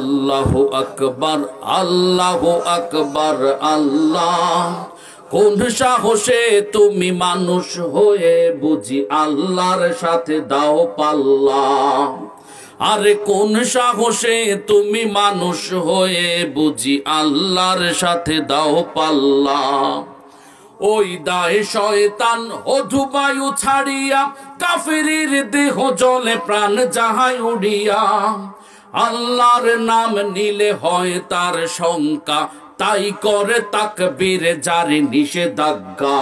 আল্লাহু আকবার, আল্লাহু আকবার আল্লাহ। কোন সাহসে তুমি মানুষ হয়ে বুঝি আল্লাহর সাথে দাও পাল্লা? আরে কোন সাহসে তুমি মানুষ হয়ে বুঝি আল্লাহর সাথে দাও পাল্লা? ওই দায় শয়তান অধুবায়ু ছাড়িয়া কাফিরের দেহ জলে প্রাণ যাহাই উড়িয়া। আল্লাহর নাম নিলে হয় তার শঙ্কা, তাই করে তাকবীর জারি নিষেধাজ্ঞা।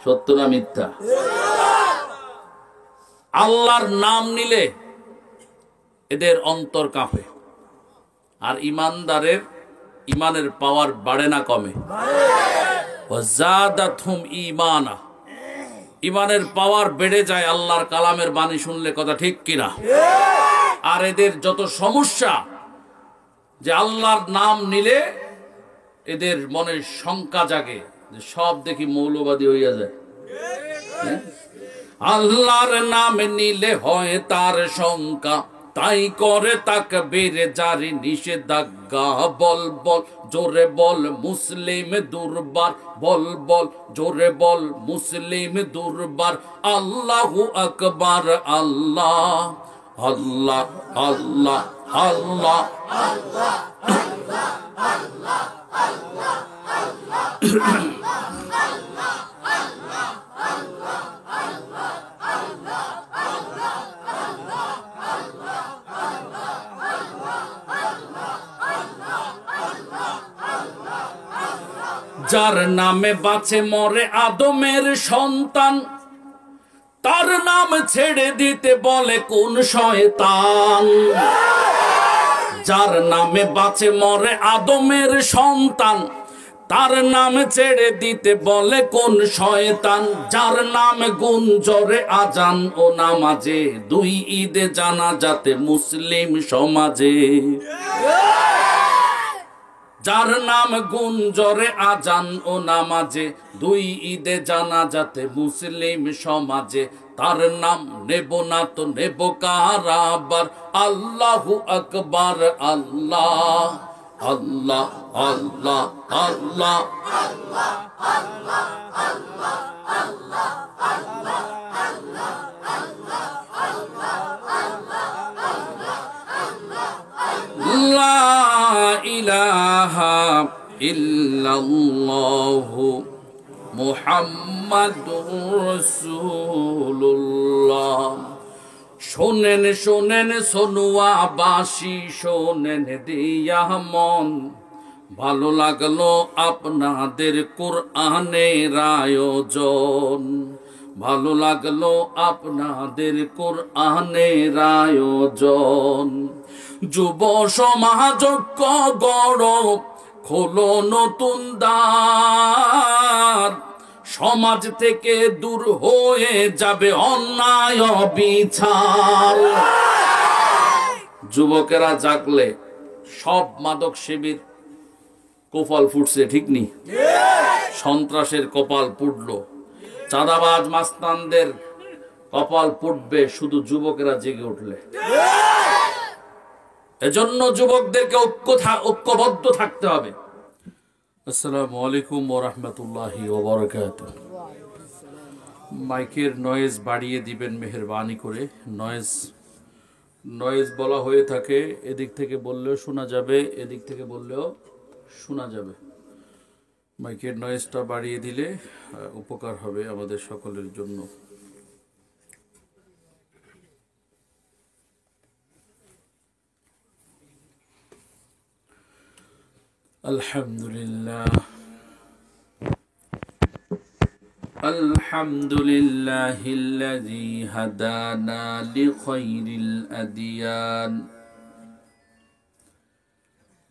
সত্য না মিথ্যা? আল্লাহর নাম নিলে এদের অন্তর কাঁপে, আর ইমানদারের ইমানের পাওয়ার বাড়ে না কমে? ওয়াজাদাতহুম ঈমানা, ইমানের পাওয়ার বেড়ে যায় আল্লাহর কালামের বাণী শুনলে। কথা ঠিক কিনা? আর এদের যত সমস্যা, যে আল্লাহর নাম নিলে এদের মনে শঙ্কা জাগে যে সব দেখি মৌলবাদী হইয়া যায়। আল্লাহর নাম নিলে হয় তার শঙ্কা, তাই করে তাকবীর জারি নিষেধাজ্ঞা। বল বল জোরে বল মুসলিম দুর্বার, বল বল জোরে বল মুসলিম দুর্বার। আল্লাহু আকবার আল্লাহ, আল্লাহ আল্লাহ আল্লাহ আল্লাহ আল্লাহ আল্লাহ আল্লাহ। যার নামে বাঁচে মরে আদমের সন্তান, তার নাম ছেড়ে দিতে বলে কোন শয়তান? যার নামে বাঁচে মরে আদমের সন্তান, তার নাম ছেড়ে দিতে বলে কোন শয়তান? যার নাম গুঞ্জরে আজান ও নামাজে, দুই ঈদে জানাজাতে মুসলিম সমাজে। যার নাম গুঞ্জরে আজান ও নামাজে, দুই ঈদে জানাজাতে মুসলিম সমাজে। তার নাম নেব না তো নেব কারাবার। আল্লাহু আকবার আল্লাহ, আল্লাহ আল্লাহ আল্লাহ আল্লাহ আল্লাহ আল্লাহ আল্লাহ আল্লাহ আল্লাহ আল্লাহ আল্লাহ লা ইলাহা ইল্লাল্লাহু মুহাম্মাদুর রাসূলুল্লাহ। শোনেন শোনেন সোনুয়াবাসী, শোনেন দিয়া মন, ভালো লাগলো আপনাদের কোরআনের আয়োজন। ভালো লাগলো আপনাদের কোরআনের আয়োজন। যুব সমাজ গড়, খোলো নতুন দ্বার। সমাজ থেকে দূর হয়ে যাবে অন্যায় বিচার। যুবকেরা জাগলে সব মাদক সেবীর কপাল ফুটছে, ঠিক নি? সন্ত্রাসের কপাল পুড়লো, চাঁদাবাজ মাস্তানদের কপাল পুড়বে শুধু যুবকেরা জেগে উঠলে। এজন্য যুবকদেরকে ঐক্যবদ্ধ থাকতে হবে। আসসালামু আলাইকুম ওয়া রাহমাতুল্লাহি ওয়া বারাকাতুহু। মাইকের নয়েজ বাড়িয়ে দিবেন মেহেরবানি করে। নয়েজ বলা হয়ে থাকে, এদিক থেকে বললেও শোনা যাবে, এদিক থেকে বললেও শোনা যাবে। মাইকের নয়েজটা বাড়িয়ে দিলে উপকার হবে আমাদের সকলের জন্য। আলহামদুলিল্লাহ, আলহামদুলিল্লাহিল্লাযী হাদানা লিখায়রিল আদিয়ান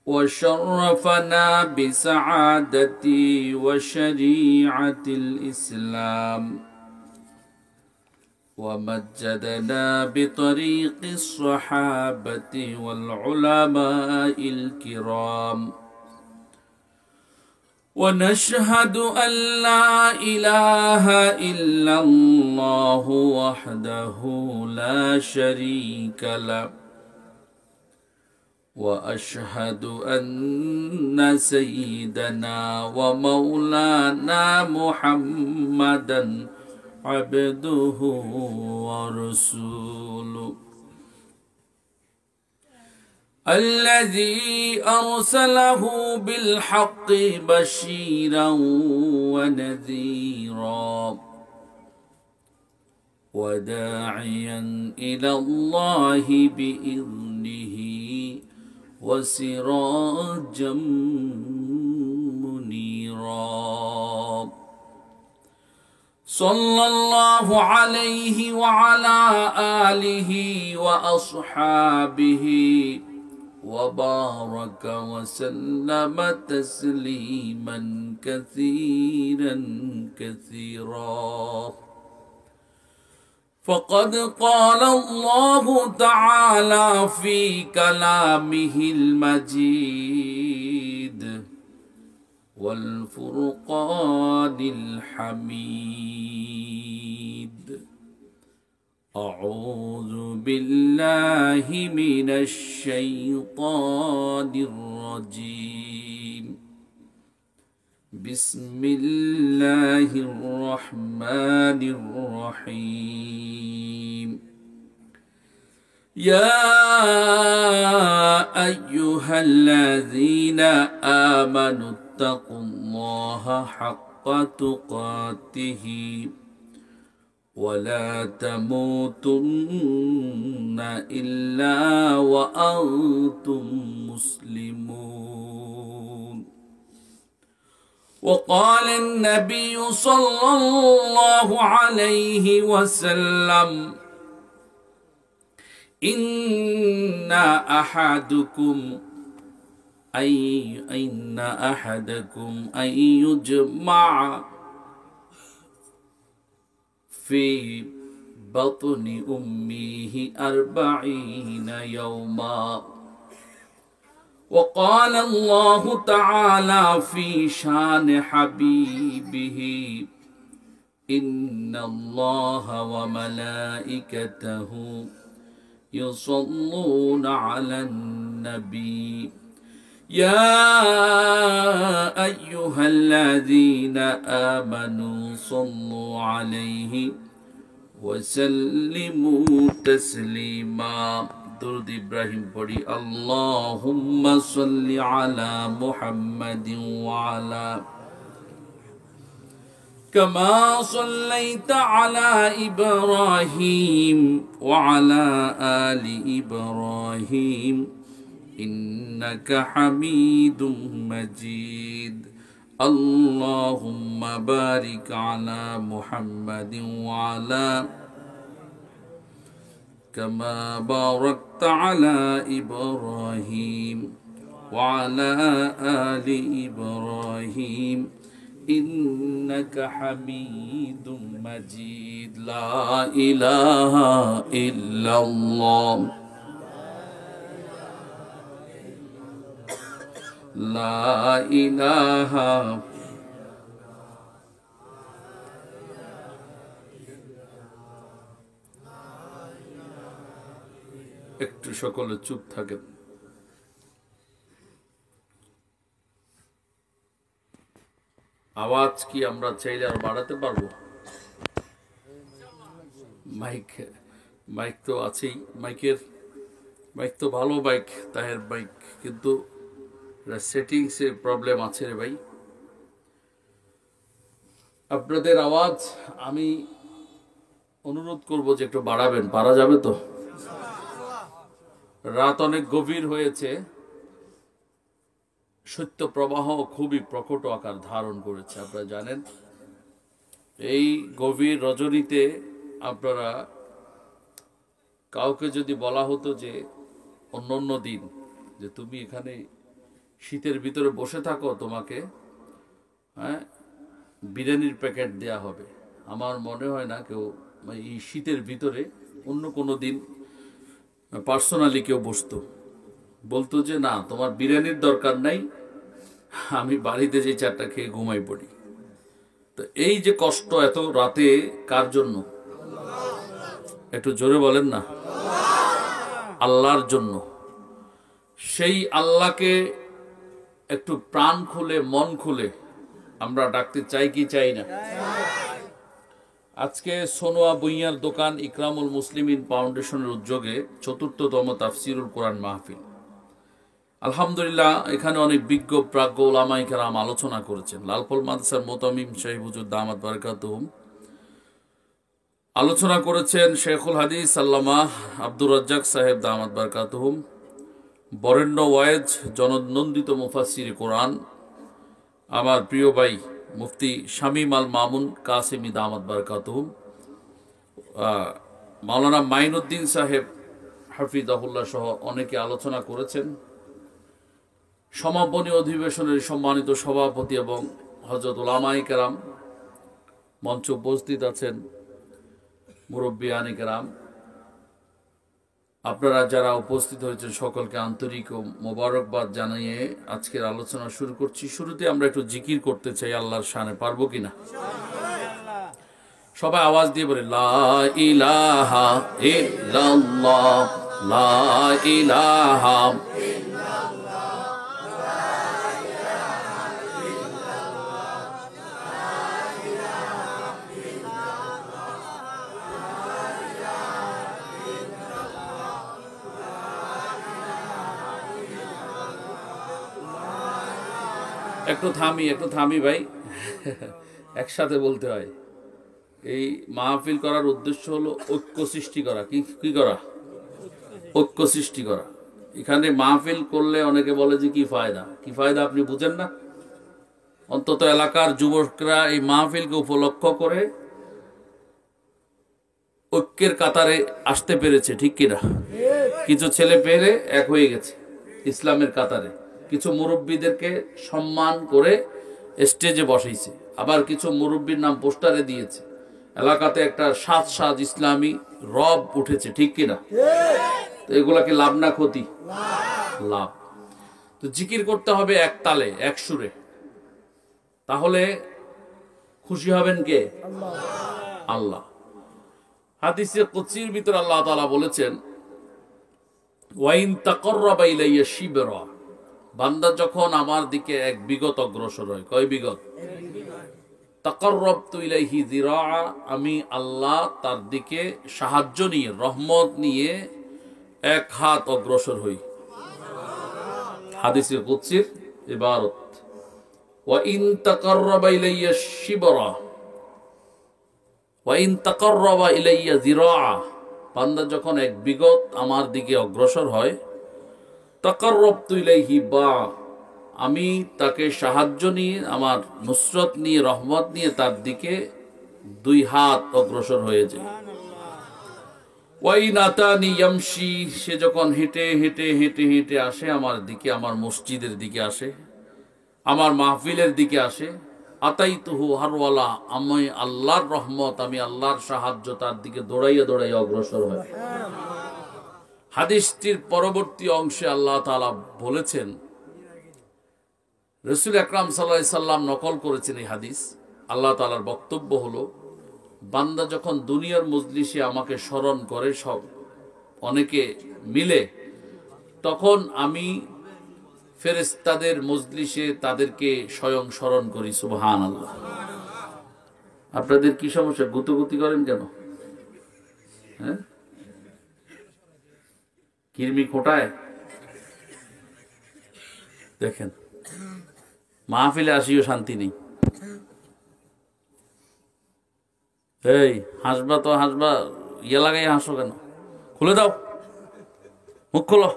ওয়া শাররাফানা বিসাআদাতি ওয়া শরীআতিল ইসলাম ওয়া মাজ্জাদানা বিতরিকিস সাহাবাতি ওয়াল উলামাইল কিরাম। ونشهد أن لا إله إلا الله وحده لا شريك له وأشهد أن سيدنا ومولانا محمدا عبده ورسوله الذي أرسله بالحق بشيرا ونذيرا وداعيا إلى الله بإذنه وسراجا منيرا صلى الله عليه وعلى آله وأصحابه وبارك وسلم تسليما كثيرا كثيرا. فقد قال الله تعالى في كلامه المجيد والفرقان الحميد: أعوذ بالله من الشيطان الرجيم. بسم الله الرحمن الرحيم. يا أيها الذين آمنوا اتقوا الله حق تقاته ولا تموتن إلا وأنتم مسلمون. وقال النبي صلى الله عليه وسلم: إن أحدكم أن يجمع في بطن أمه 40 يوما. وقال الله تعالى في شان حبيبه: إن الله وملائكته يصلون على النبي يا أيها الذين آمنوا صلوا عليه وسلموا تسليما. درود إبراهيم পড়ি। اللهم صل على محمد وعلى كما صليت على إبراهيم وعلى آل إبراهيم إنك حميد مجيد. اللهم بارك على محمد وعلى كما باركت على إبراهيم وعلى آل إبراهيم إنك حميد مجيد. لا إله إلا الله لا إله একটু সকলে চুপ থাকেন। আওয়াজ কি আমরা চাইলে আর বাড়াতে পারবো? মাইক তো আছেই, মাইক তো ভালো মাইক, তাহের মাইক, কিন্তু সেটিংসে প্রবলেম আছে রে ভাই। আপনাদের আওয়াজ আমি অনুরোধ করব যে একটু বাড়াবেন, পারা যাবে তো? রাত অনেক গভীর হয়েছে, সত্য প্রবাহ খুবই প্রকট আকার ধারণ করেছে। আপনারা জানেন, এই গভীর রজনীতে আপনারা কাউকে যদি বলা হতো যে অন্য দিন যে তুমি এখানে শীতের ভিতরে বসে থাকো, তোমাকে বিরিয়ানির প্যাকেট দেয়া হবে, আমার মনে হয় না কেউ এই শীতের ভিতরে অন্য কোনো দিন পার্সোনালি কেউ বলতো যে না, তোমার বিরিয়ানির দরকার নাই, আমি বাড়িতে যে 4টা খেয়ে ঘুমাই পড়ি। তো এই যে কষ্ট এত রাতে কার জন্য? একটু জোরে বলেন না। আল্লাহর জন্য। সেই আল্লাহকে একটু প্রাণ খুলে মন খুলে আমরা ডাকতে চাই কি চাই না? আজকে সোনোয়া বুইয়ার দোকান ইকরামুল মুসলিমিন ফাউন্ডেশনের উদ্যোগে ৪র্থতম তাফসিরুল কোরআন মাহফিল। আলহামদুলিল্লাহ, এখানে অনেক বিজ্ঞ প্রাজ্ঞ উলামায়ে কেরাম আলোচনা করেছেন। লালপল মাদ্রাসার মোতামিম সাহেব হুজুর দামাত বারাকাতুহুম আলোচনা করেছেন। শেখুল হাদিস আল্লামা আব্দুর রাজ্জাক সাহেব দামাত বারাকাতুহুম, বরেণ্য ওয়াইজ জননন্দিত মুফাসসির কোরআন আমার প্রিয় ভাই মুফতি শামীম আল মামুন কাসেমি দামাত বারাকাতুহুম, মাওলানা মাইনুদ্দিন সাহেব হাফিজাহুল্লাহ সহ অনেকে আলোচনা করেছেন। সমাপনী অধিবেশনের সম্মানিত সভাপতি এবং হযরত উলামায়ে কেরাম মঞ্চে উপস্থিত আছেন, মুরব্বিয়ানে কেরাম, আপনারা যারা উপস্থিত হয়েছেন সকলকে আন্তরিক ও মোবারকবাদ জানিয়ে আজকের আলোচনা শুরু করছি। শুরুতে আমরা একটু জিকির করতে চাই আল্লাহর শানে, পারবো কিনা? সবাই আওয়াজ দিয়ে বলে লা ইলাহা ইল্লাল্লাহ, লা ইলাহা। একটু থামি ভাই, একসাথে বলতে হয়। এই মাহফিল করার উদ্দেশ্য হলো ঐক্য সৃষ্টি করা। কি করা? ঐক্য সৃষ্টি করা। এখানে মাহফিল করলে অনেকে বলে যে কি ফায়দা আপনি বুঝেন না। অন্তত এলাকার যুবকরা এই মাহফিলকে উপলক্ষ করে ঐক্যের কাতারে আসতে পেরেছে, ঠিক কিনা? কিছু ছেলে পেলে এক হয়ে গেছে ইসলামের কাতারে, কিছু মুরব্বীদেরকে সম্মান করে স্টেজে বসাইছে, আবার কিছু মুরব্বীর নাম পোস্টারে দিয়েছে। এলাকাতে একটা সাজ ইসলামী রব উঠেছে, ঠিক কিনা? তো এগুলাকে লাভ না ক্ষতি? লাভ। তো জিকির করতে হবে এক তালে এক সুরে, তাহলে খুশি হবেন কে? আল্লাহ। হাদিসে কুদসির ভিতর আল্লাহ তাআলা বলেছেন ওয়াইন তাকাররাবা ইলাইয়া শিবরা, বান্দা যখন আমার দিকে এক বিগত অগ্রসর হয়। কয় বিগত? তাকাররাবতু ইলাইহি যিরা, আমি আল্লাহ তার দিকে সাহায্য নিয়ে রহমত নিয়ে এক হাত অগ্রসর হই। হাদিসে কুদসির ইবারত ওয়াইন তাকাররাবা ইলাইয়া শিবরা ওয়াইন তাকাররাবা ইলাইয়া যিরা, বান্দা যখন এক বিগত আমার দিকে অগ্রসর হয়, তাকাররাবতু ইলাইহি বা, আমি তাকে সাহায্য নিয়ে আমার নুসরত নিয়ে রহমত নিয়ে তার দিকে দুই হাত অগ্রসর হয়ে যায়। ওয়াইন আতানি ইয়ামশি, সে যখন হেঁটে হেঁটে হেঁটে হেঁটে আসে আমার দিকে, আমার মসজিদের দিকে আসে, আমার মাহফিলের দিকে আসে, আতাইতুহু হারওয়ালা, আমি আল্লাহর রহমত, আমি আল্লাহর সাহায্য তার দিকে দৌড়াইয়া দৌড়াইয়া অগ্রসর হয়। হাদিসটির পরবর্তী অংশে আল্লাহ তাআলা বলেছেন, রাসূল আকরাম সাল্লাল্লাহু আলাইহি সাল্লাম নকল করেছেন এই হাদিস। আল্লাহ তাআলার বক্তব্য হলো, বান্দা যখন দুনিয়ার মজলিসে আমাকে স্মরণ করে, সব অনেকে মিলে, তখন আমি ফেরেশতাদের মজলিসে তাদেরকে স্বয়ং স্মরণ করি। সুবহানাল্লাহ। আপনাদের কি সমস্যা? গুতুগুতি করেন কেন? হ্যাঁ, কিরমি খোটায়? দেখেন, মাহফিলে আসিও শান্তি নেই। এই হাসবা তো হাসবা, ইয়ে লাগাই হাসো কেন? খুলে দাও, মুখ খোলো।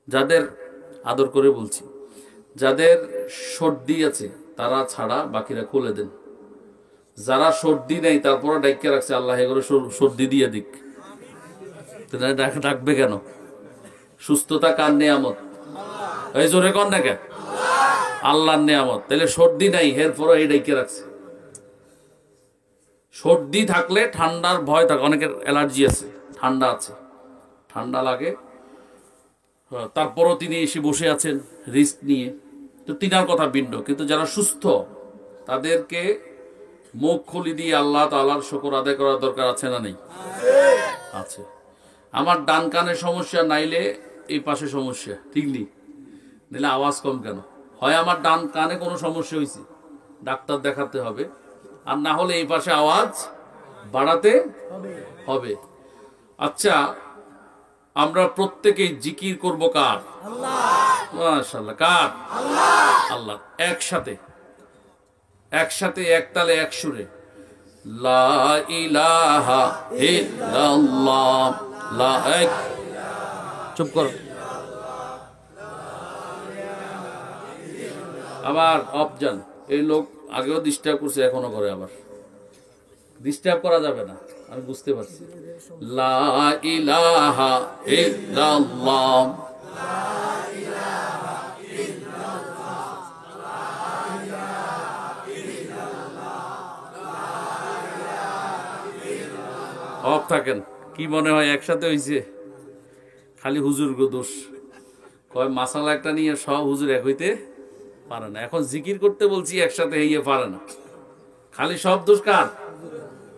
যাদের, আদর করে বলছি, যাদের সর্দি আছে তারা ছাড়া বাকিরা খুলে দেন। যারা সর্দি নেই তারপরে ডাইকে রাখছে, আল্লাহ এগুলো সর্দি দিয়ে দিক। ডাকবে কেন? সুস্থতা কার নেয়ামত? এই জোরে কর না কে? আল্লাহর নেয়ামত। তাহলে সর্দি নাই, এরপরে এই ডাইকে রাখছে। সর্দি থাকলে ঠান্ডার ভয় থাকে, অনেকের অ্যালার্জি আছে, ঠান্ডা আছে, ঠান্ডা লাগে, তারপরও তিনি এসে বসে আছেন রিস্ক নিয়ে, তো তিনার কথা ভিন্ন। কিন্তু যারা সুস্থ তাদেরকে মুখ খুলি দিয়ে আল্লাহ তাআলার শুকর আদায় করার দরকার আছে না নেই? আছে। আমার ডান কানের সমস্যা নাইলে এই পাশে সমস্যা, ঠিক নেই, নিলে আওয়াজ কম কেন? হয় আমার ডান কানে কোনো সমস্যা হয়েছে, ডাক্তার দেখাতে হবে, আর না হলে এই পাশে আওয়াজ বাড়াতে হবে। আচ্ছা, আমরা প্রত্যেকেই জিকির করব কার? মাশাআল্লাহ, কার? আল্লাহ। একসাথে একসাথে এক তালে এক সুরে, লা ইলাহা ইল্লাল্লাহ, লা চুপ করো। আবার অপজান, এই লোক আগেও ডিস্টার্ব করছে, এখনো করে, আবার ডিস্টার্ব করা যাবে না, আমি বুঝতে পারছি। লা ইলাহা ইল্লাল্লাহ, অফ থাকেন। কি মনে হয় একসাথে হইছে? খালি হুজুর গো দোষ, কয় মাসালা একটা নিয়ে সব হুজুর এক হইতে পারে না। এখন জিকির করতে বলছি, একসাথে হইয়ে পারে না, খালি সব দোষ কার?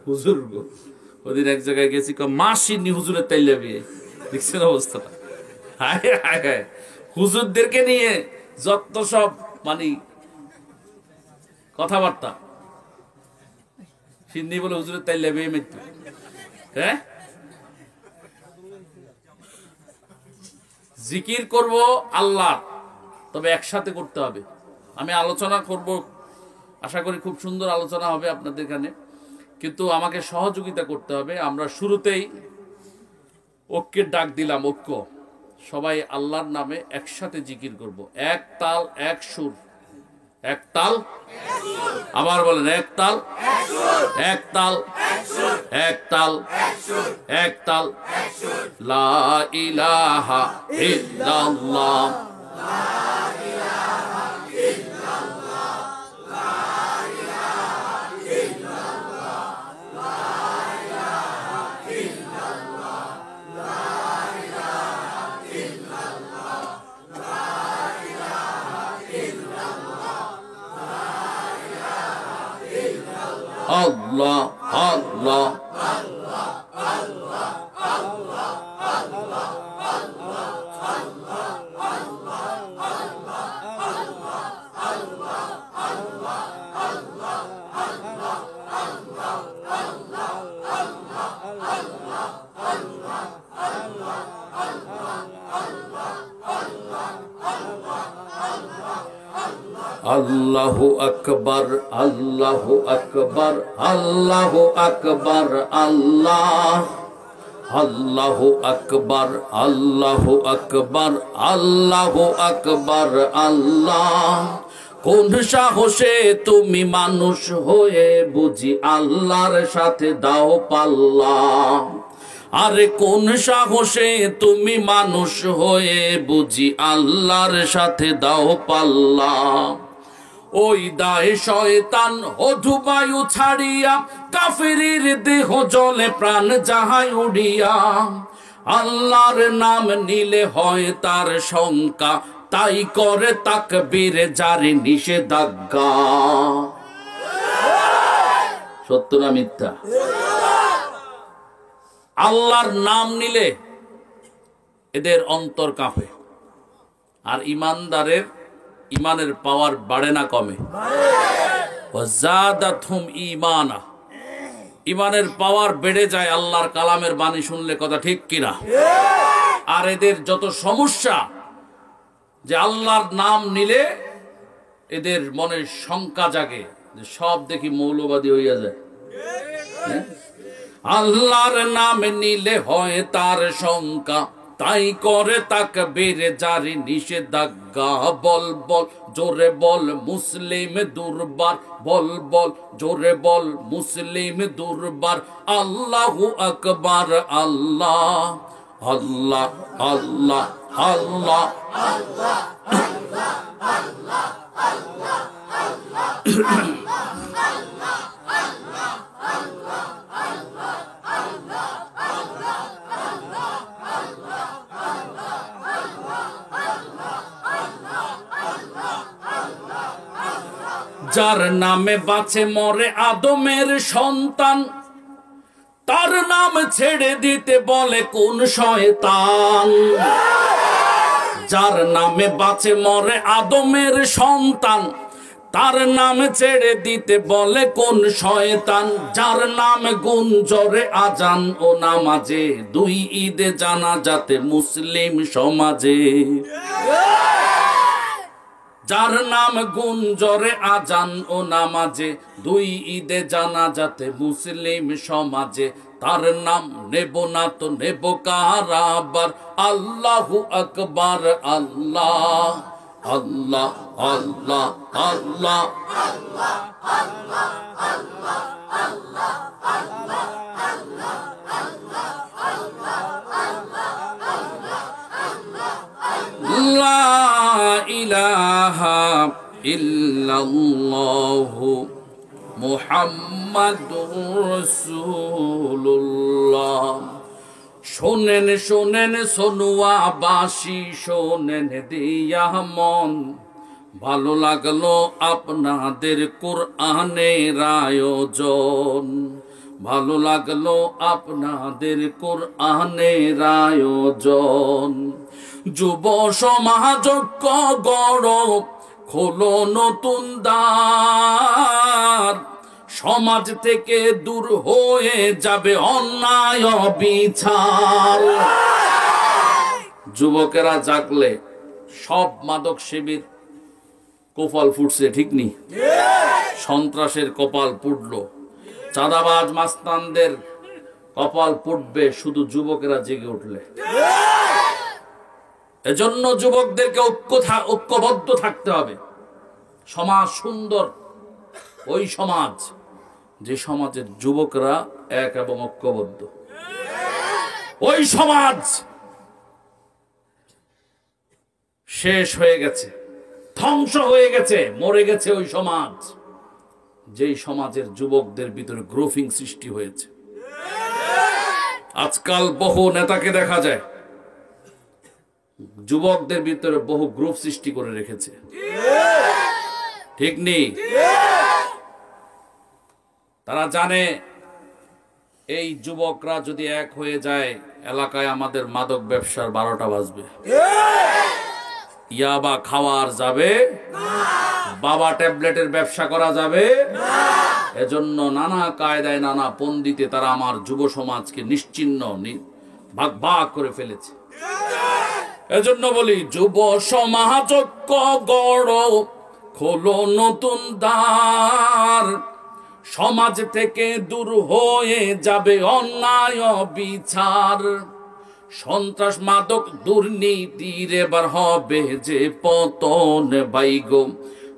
হুজুর গো। ওদিন এক জায়গায় গেছি, মাসিনি হুজুরের তাইলা বিয়ে, দেখছেন অবস্থাটা? হায় হায় হায়, হুজুরদেরকে নিয়ে যত সব মানে কথাবার্তা, সিন্নি বলে হুজুরের তাইলা বিয়ে মৃত্যু। হ্যাঁ, জিকির করব আল্লাহ, তবে একসাথে করতে হবে। আমি আলোচনা করব, আশা করি খুব সুন্দর আলোচনা হবে আপনাদের এখানে, কিন্তু আমাকে সহযোগিতা করতে হবে। আমরা শুরুতেই ঐক্যের ডাক দিলাম, ঐক্য, সবাই আল্লাহর নামে একসাথে জিকির করব, এক তাল এক সুর, এক তাল, আবার বলেন, এক তাল এক তাল এক তাল এক তাল, লা ইলাহা ইল্লাল্লাহ, আল্লাহ আল্লাহ আল্লাহু আকবার, আল্লাহু আকবার, আল্লাহু আকবার, আল্লাহ, আল্লাহু আকবার, আল্লাহু আকবার, আল্লাহু আকবার, আল্লাহ। কোন সাহসে তুমি মানুষ হয়ে বুঝি আল্লাহর সাথে দাও পাল্লা? আরে কোন সাহসে তুমি মানুষ হয়ে বুঝি আল্লাহর সাথে দাও পাল্লা? ওই দায় শয়তান অধুবায়ু ছাড়িয়া, কাফেরের দেহ জলে প্রাণ যাহাই উড়িয়া, আল্লাহর নাম নিলে হয় তার শঙ্কা, তাই করে তাকবীর জারি নিষেধাজ্ঞা। সত্য না মিথ্যা? আল্লাহর নাম নিলে এদের অন্তর কাঁপে, আর ইমানদারের ইমানের পাওয়ার বাড়ে না কমে? ওয়াজাদাতহুম ঈমানা, ইমানের পাওয়ার বেড়ে যায় আল্লাহর কালামের বাণী শুনলে, কথা ঠিক কিনা? আর এদের যত সমস্যা, যে আল্লাহর নাম নিলে এদের মনে শঙ্কা জাগে, যে সব দেখি মৌলবাদী হইয়া যায়। আল্লাহর নাম নিলে হয় তার শঙ্কা, তাই করে তাকবীর জারি নিষেধাজ্ঞা। বল বল জোরে বল মুসলিম দুর্বার, বল বল জোরে বল মুসলিম দুর্বার, আল্লাহু আকবার, আল্লাহ আল্লাহ আল্লাহ আল্লাহ আল্লাহ আল্লাহ আল্লাহ যার নামে বাঁচে মরে আদমের সন্তান, তার নাম ছেড়ে দিতে বলে কোন শয়তান? যার নামে বাঁচে মরে আদমের সন্তান, তার নাম ছেড়ে দিতে বলে কোন শয়তান। যার নামে গুঞ্জরে আজান ও নামাজে, দুই ঈদে জানাজাতে মুসলিম সমাজে। যার নাম গুঞ্জরে আজান ও নামাজে, দুই ঈদে জানাজাতে মুসলিম সমাজে। তার নাম নেব না তো নেব কারাবার, আল্লাহু আকবার। আল্লাহ আল্লাহ আল্লাহ আল্লাহ লা ইলাহা ইল্লাল্লাহু মুহাম্মাদুর রাসূলুল্লাহ। শোনেন শোনেন সোনুয়াবাসী, শোনেন দিয়া মন, ভালো লাগলো আপনাদের কোরআনের আয়োজন। ভালো লাগলো আপনাদের কোরআনের আয়োজন। যুব সমাজ গড়, খোলো নতুন দ্বার, সমাজ থেকে দূর হয়ে যাবে অন্যায় বিচার। যুবকেরা জাগলে সব মাদক সেবীর কপাল ফুটছে, ঠিক নি? সন্ত্রাসের কপাল ফুটলো, চাঁদাবাজ মাস্তানদের কপাল ফুটবে শুধু যুবকেরা জেগে উঠলে। এজন্য যুবকদেরকে ঐক্যবদ্ধ থাকতে হবে। সমাজ সুন্দর ওই সমাজ যে সমাজের যুবকরা এক এবং ঐক্যবদ্ধ। ওই সমাজ শেষ হয়ে গেছে, ধ্বংস হয়ে গেছে, মরে গেছে ওই সমাজ যেই সমাজের যুবকদের ভিতরে গ্রুপিং সৃষ্টি হয়েছে। আজকাল বহু নেতাকে দেখা যায় যুবকদের ভিতরে বহু গ্রুপ সৃষ্টি করে রেখেছে, ঠিক নেই? তারা জানে এই যুবকরা যদি এক হয়ে যায়, এলাকায় আমাদের মাদক ব্যবসার 12টা বাজবে। ইয়াবা খাওয়ার যাবে, বাবা ট্যাবলেটের ব্যবসা করা যাবে। এজন্য নানা কায়দায় নানা পন্ডিতে তারা আমার যুব সমাজকে নিশ্চিহ্ন ভাগ ভাগ করে ফেলেছে। এজন্য বলি, যুব সমাজ গড়, খোলো নতুন দ্বার, সমাজ থেকে দূর হয়ে যাবে অন্যায় বিচার। সন্ত্রাস মাদক দুর্নীতির এবার হবে যে পতন বাইগো,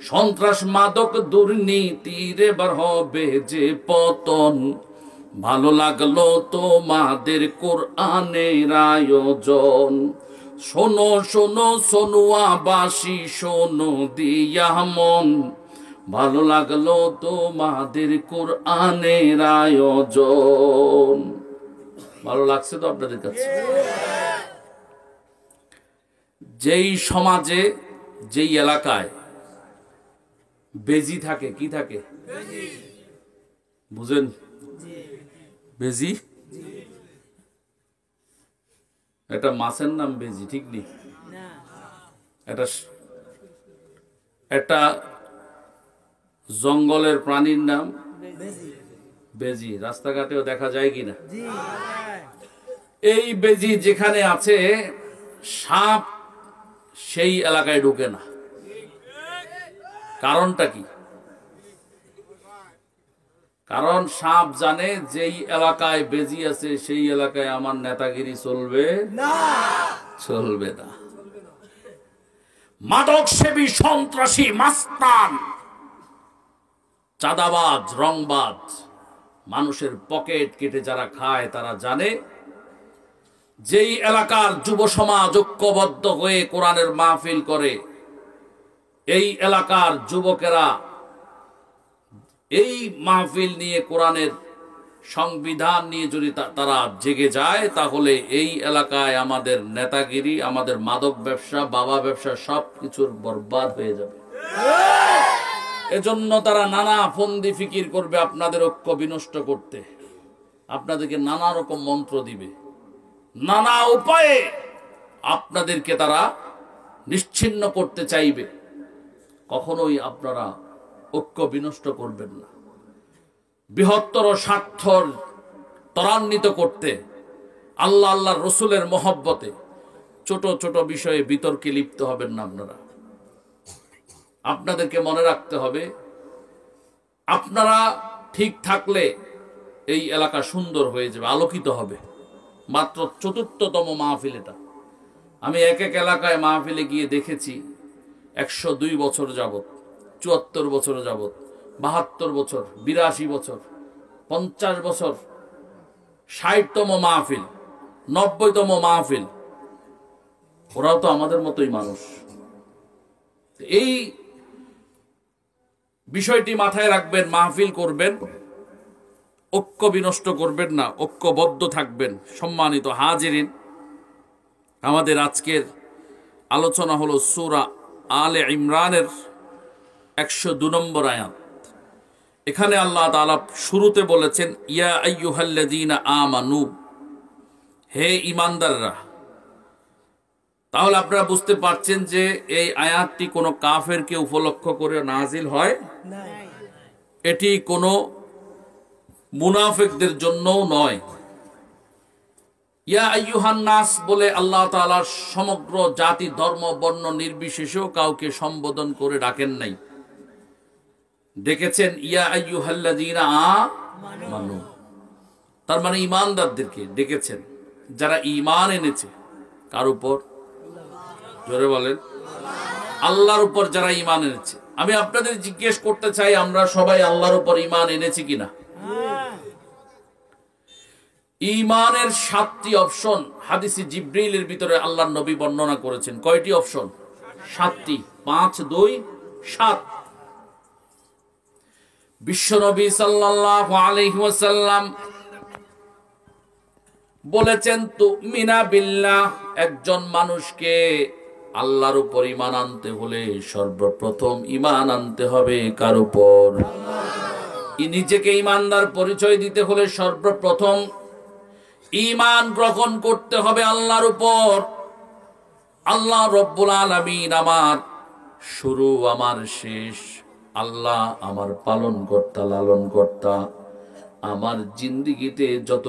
সন্ত্রাস মাদক দুর্নীতির এবার হবে যে পতন। ভালো লাগলো তোমাদের কোরআনের আয়োজন। শোনো শোনো সোনুয়াবাসী, শোনো দিয়া মন, ভালো লাগলো তোমাদের কোরআনের আয়োজন। ভালো লাগছে তো আপনাদের কাছে? যেই সমাজে যেই এলাকায় বেজি থাকে, কি থাকে বুঝেন? বেজি এটা মাছের নাম বেজি, ঠিক নেই? এটা জঙ্গলের প্রাণীর নাম বেজি। রাস্তাঘাটেও দেখা যায় কিনা? এই বেজি যেখানে আছে, সাপ সেই এলাকায় ঢুকে না। কারণটা কি? কারণ সাপ জানে যেই এলাকায় বেজি আছে সেই এলাকায় আমার নেতাগিরি চলবে না, চলবে না। মাদক সেবী, সন্ত্রাসী, মাস্তান, চাঁদাবাজ, রংবাজ, মানুষের পকেট কেটে যারা খায় তারা জানে যেই এলাকার যুব সমাজ ঐক্যবদ্ধ হয়ে কোরআনের মাহফিল করে, এই এলাকার যুবকেরা এই মাহফিল নিয়ে, কোরআনের সংবিধান নিয়ে যদি তারা জেগে যায়, তাহলে এই এলাকায় আমাদের নেতাগিরি, আমাদের মাদক ব্যবসা, বাবা ব্যবসা সবকিছুর বরবাদ হয়ে যাবে। এজন্য তারা নানা ফন্দি ফিকির করবে আপনাদের ঐক্য বিনষ্ট করতে। আপনাদেরকে নানা রকম মন্ত্র দিবে, নানা উপায়ে আপনাদেরকে তারা নিশ্চিহ্ন করতে চাইবে, কখনোই আপনারা ঐক্য বিনষ্ট করবেন না। বৃহত্তর স্বার্থ ত্বরান্বিত করতে, আল্লাহ আল্লাহর রসুলের মহব্বতে ছোট ছোট বিষয়ে বিতর্কে লিপ্ত হবেন না। আপনাদেরকে মনে রাখতে হবে, আপনারা ঠিক থাকলে এই এলাকা সুন্দর হয়ে যাবে, আলোকিত হবে। মাত্র ৪র্থতম মাহফিল এটা। আমি এক এক এলাকায় মাহফিলে গিয়ে দেখেছি ১০২ বছর যাবত, ৭৪ বছর যাবত, ৭২ বছর, ৮২ বছর, ৫০ বছর, ৬০তম মাহফিল, ৯০তম মাহফিল। ওরাও তো আমাদের মতোই মানুষ। এই বিষয়টি মাথায় রাখবেন, মাহফিল করবেন, ঐক্য বিনষ্ট করবেন না, ঐক্যবদ্ধ থাকবেন। সম্মানিত হাজিরিন, আমাদের আজকের আলোচনা হলো সূরা আলে ইমরানের ১০২ নম্বর আয়াত। এখানে আল্লাহ তাআলা শুরুতে বলেছেন, ইয়া আইয়ুহাল্লাযীনা আমানু, হে ঈমানদাররা। তাহলে আপনারা বুঝতে পারছেন যে এই আয়াতটি কোনো কাফেরকে উপলক্ষ করে নাজিল হয় না, এটি কোনো মুনাফিকদের জন্যও নয়। ইয়া আইয়ুহান নাস বলে আল্লাহ তাআলা সমগ্র জাতি, ধর্ম, বর্ণ নির্বিশেষেও কাউকে সম্বোধন করে ডাকেন নাই, ডেকেছেন ইয়া আইয়ুহাল্লাযীনা আমানু। তার মানে ঈমানদারদেরকে ডেকেছেন, যারা ঈমান এনেছে। কার উপর? জোরে বলেন। আল্লাহর উপর যারা ঈমান এনেছে। আমি আপনাদের জিজ্ঞেস করতে চাই, আমরা সবাই আল্লাহর উপর ঈমান এনেছি কিনা? ঈমানের 7টি অপশন হাদিসে জিবরিলের ভিতরে আল্লাহর নবী বর্ণনা করেছেন। কয়টি অপশন? 7টি। 5, 2, 7। বিশ্বনবী সাল্লাল্লাহু আলাইহি ওয়াসাল্লাম বলেছেন, তুমিনা বিল্লাহ, একজন মানুষকে আল্লাহর উপর ঈমান আনতে হলে সর্বপ্রথম ঈমান আনতে হবে কার উপর? নিজেকে ঈমানদার পরিচয় দিতে হলে সর্বপ্রথম ঈমান গ্রহণ করতে হবে আল্লাহর উপর। আল্লাহ রব্বুল আলামিন আমার শুরু, আমার শেষ। আল্লাহ আমার পালনকর্তা, লালনকর্তা। আমার জিন্দেগিতে যত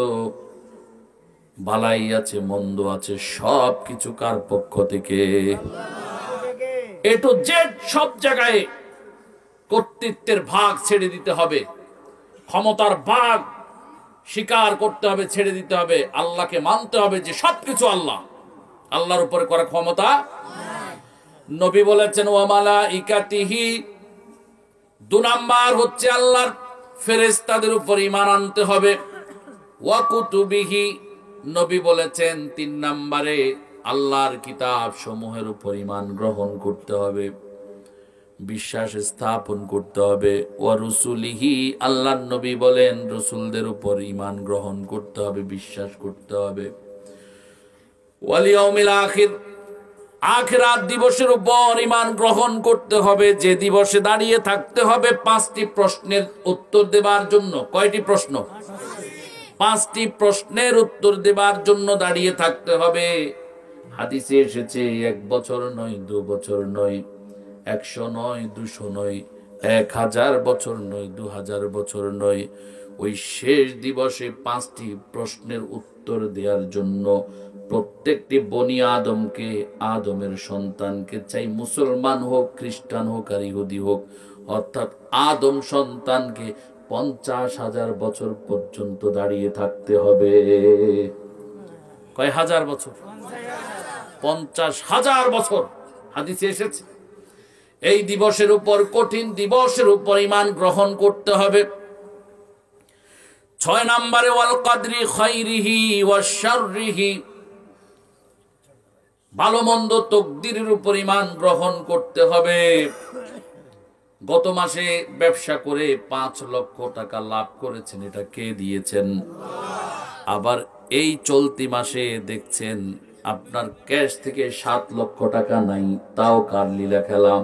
ভালাই আছে, মন্দ আছে, সব কিছু কার পক্ষ থেকে? এ টু জেড সব জায়গায় কর্তৃত্বের ভাগ ছেড়ে দিতে হবে, ক্ষমতার ভাগ স্বীকার করতে হবে, ছেড়ে দিতে হবে। আল্লাহকে মানতে হবে যে সবকিছু আল্লাহ, আল্লাহর উপরে করার ক্ষমতা। নবী বলেছেন ওয়া মালাইকাতিহি, 2 নাম্বার হচ্ছে আল্লাহর ফেরেশতাদের উপর ঈমান আনতে হবে। ওয়া কুতুবিহি, নবী বলেছেন 3 নম্বরে আল্লাহর কিতাব সমূহের উপর ঈমান গ্রহণ করতে হবে, বিশ্বাস স্থাপন করতে হবে। ওয়া রুসুলিহি, আল্লাহর নবী বলেন রাসূলদের উপর ঈমান গ্রহণ করতে হবে, বিশ্বাস করতে হবে। ওয়াল ইয়াউমিল আখির, আখিরাত দিবসের উপর ঈমান গ্রহণ করতে হবে, যে দিবসে দাঁড়িয়ে থাকতে হবে 5টি প্রশ্নের উত্তর দেবার জন্য। কয়টি প্রশ্ন? 5টি প্রশ্নের উত্তর দেবার জন্য দাঁড়িয়ে থাকতে হবে। হাদিসে এসেছে 1 বছর নয়, 2 বছর নয়, 100 নয়, 200 নয়, 1000 বছর নয়, 2000 বছর নয়। ওই শেষ দিবসে 5টি প্রশ্নের উত্তর দেওয়ার জন্য প্রত্যেকটি বনি আদমকে, আদমের সন্তানকে, চাই মুসলমান হোক, খ্রিস্টান হোক আর ইহুদি হোক, অর্থাৎ আদম সন্তানকে 50,000 বছর পর্যন্ত দাঁড়িয়ে থাকতে হবে। কয় হাজার বছর? 50,000 বছর হাদিসে এসেছে। এই দিবসের উপর, কঠিন দিবসের উপর ঈমান গ্রহণ করতে হবে। 6 নম্বরে ওয়াল কদরি খাইরিহি ওয়া শাররিহি, ভালো মন্দ তকদিরের উপর ঈমান গ্রহণ করতে হবে। গত মাসে ব্যবসা করে 5 লক্ষ টাকা লাভ করেছেন, এটা কে দিয়েছেন? আবার এই চলতি মাসে দেখছেন আপনার ক্যাশ থেকে 7 লক্ষ টাকা নাই, তাও কার লীলা খেলা?